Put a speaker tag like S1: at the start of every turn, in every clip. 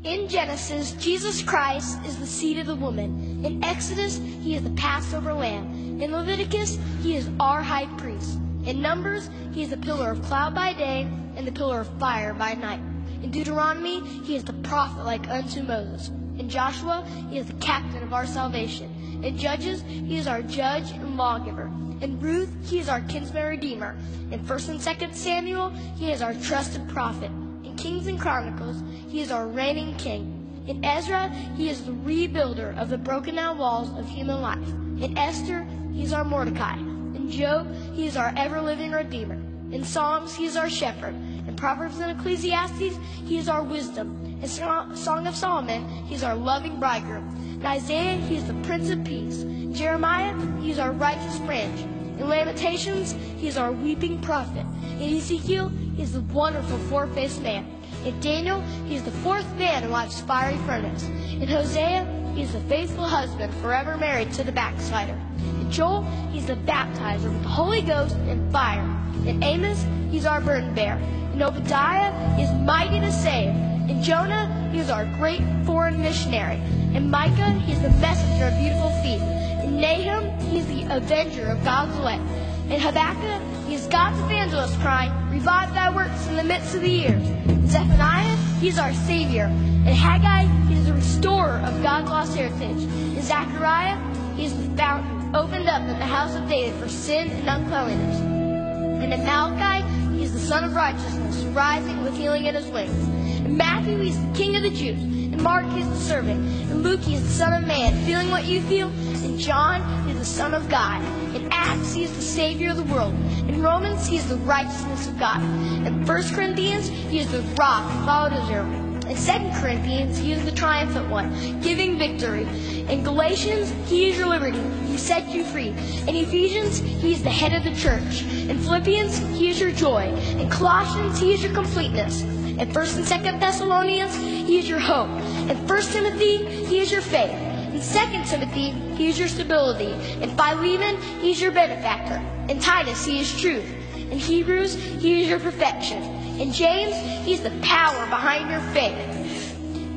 S1: In Genesis, Jesus Christ is the seed of the woman. In Exodus, he is the Passover lamb. In Leviticus, he is our high priest. In Numbers, he is the pillar of cloud by day and the pillar of fire by night. In Deuteronomy, he is the prophet like unto Moses. In Joshua, he is the captain of our salvation. In Judges, he is our judge and lawgiver. In Ruth, he is our kinsman redeemer. In 1 and 2 Samuel, he is our trusted prophet. In Kings and Chronicles, he is our reigning king. In Ezra, he is the rebuilder of the broken down walls of human life. In Esther, he is our Mordecai. In Job, he is our ever-living redeemer. In Psalms, he is our shepherd. In Proverbs and Ecclesiastes, he is our wisdom. In Song of Solomon, he is our loving bridegroom. In Isaiah, he is the Prince of Peace. In Jeremiah, he is our righteous branch. In Lamentations, he is our weeping prophet. In Ezekiel, he is the wonderful four-faced man. In Daniel, he is the fourth man in life's fiery furnace. In Hosea, he is the faithful husband forever married to the backslider. In Joel, he's the baptizer with the Holy Ghost and fire. In Amos, he's our burden bearer. In Obadiah, he is mighty to save. In Jonah, he is our great foreign missionary. In Micah, he is the messenger of beautiful feet. In Nahum, he is the avenger of God's elect. In Habakkuk, he is God's evangelist crying, revive thy works in the midst of the years. In Zephaniah, he is our Savior. In Haggai, he is the restorer of God's lost heritage. In Zechariah, he is the fountain opened up in the house of David for sin and uncleanliness. And in Malachi, he is the Son of righteousness, rising with healing in his wings. In Matthew, he is the King of the Jews. In Mark, he is the servant. In Luke, he is the Son of Man, feeling what you feel. In John, he is the Son of God. In Acts, he is the Savior of the world. In Romans, he is the righteousness of God. In 1 Corinthians, he is the rock that followed Israel. In 2 Corinthians, he is the triumphant one, giving victory. In Galatians, he is your liberty. He set you free. In Ephesians, he is the head of the church. In Philippians, he is your joy. In Colossians, he is your completeness. In 1 and 2 Thessalonians, he is your hope. In 1 Timothy, he is your faith. In 2 Timothy, he is your stability. In Philemon, he is your benefactor. In Titus, he is truth. In Hebrews, he is your perfection. In James, he is the power behind your faith.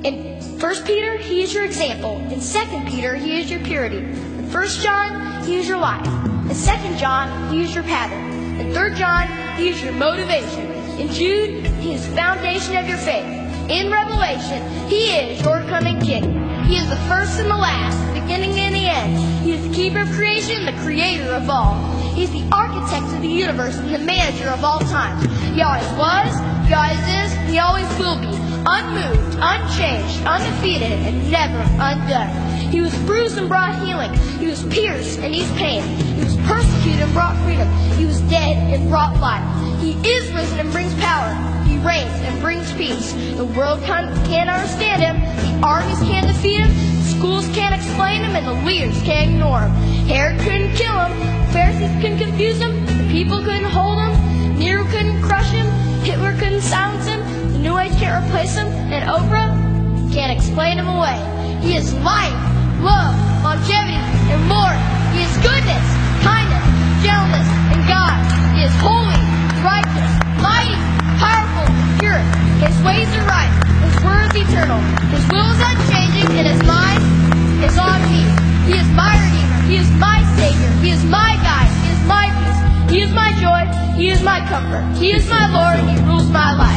S1: In 1 Peter, he is your example. In 2 Peter, he is your purity. In 1 John, he is your life. In 2 John, he is your pattern. In 3 John, he is your motivation. In Jude, he is the foundation of your faith. In Revelation, he is your coming king. He is the first and the last, the beginning and the end. He is the keeper of creation, the creator of all. He is the architect of the universe and the manager of all time. He always was, he always is, and he always will be. Unmoved, unchanged, undefeated, and never undone. He was bruised and brought healing. He was pierced and eased pain. He was persecuted and brought freedom. He was dead and brought life. He is risen and brings power. He reigns and brings peace. The world can't understand him. The armies can't defeat him. The schools can't explain him. And the leaders can't ignore him. Herod couldn't kill him. The Pharisees couldn't confuse him. The people couldn't hold him. Nero couldn't crush him. Hitler couldn't silence him. The New Age can't replace him. And Oprah can't explain him away. He is life, love, longevity, and more. He is goodness, kindness, gentleness, and God. He is holy, righteous, mighty, powerful, pure. His ways are right. His word is eternal. His will is unchanging, and his mind is on me. He is my Redeemer. He is my Savior. He is my guide. He is my peace. He is my joy. He is my comfort. He is my Lord, and he rules my life.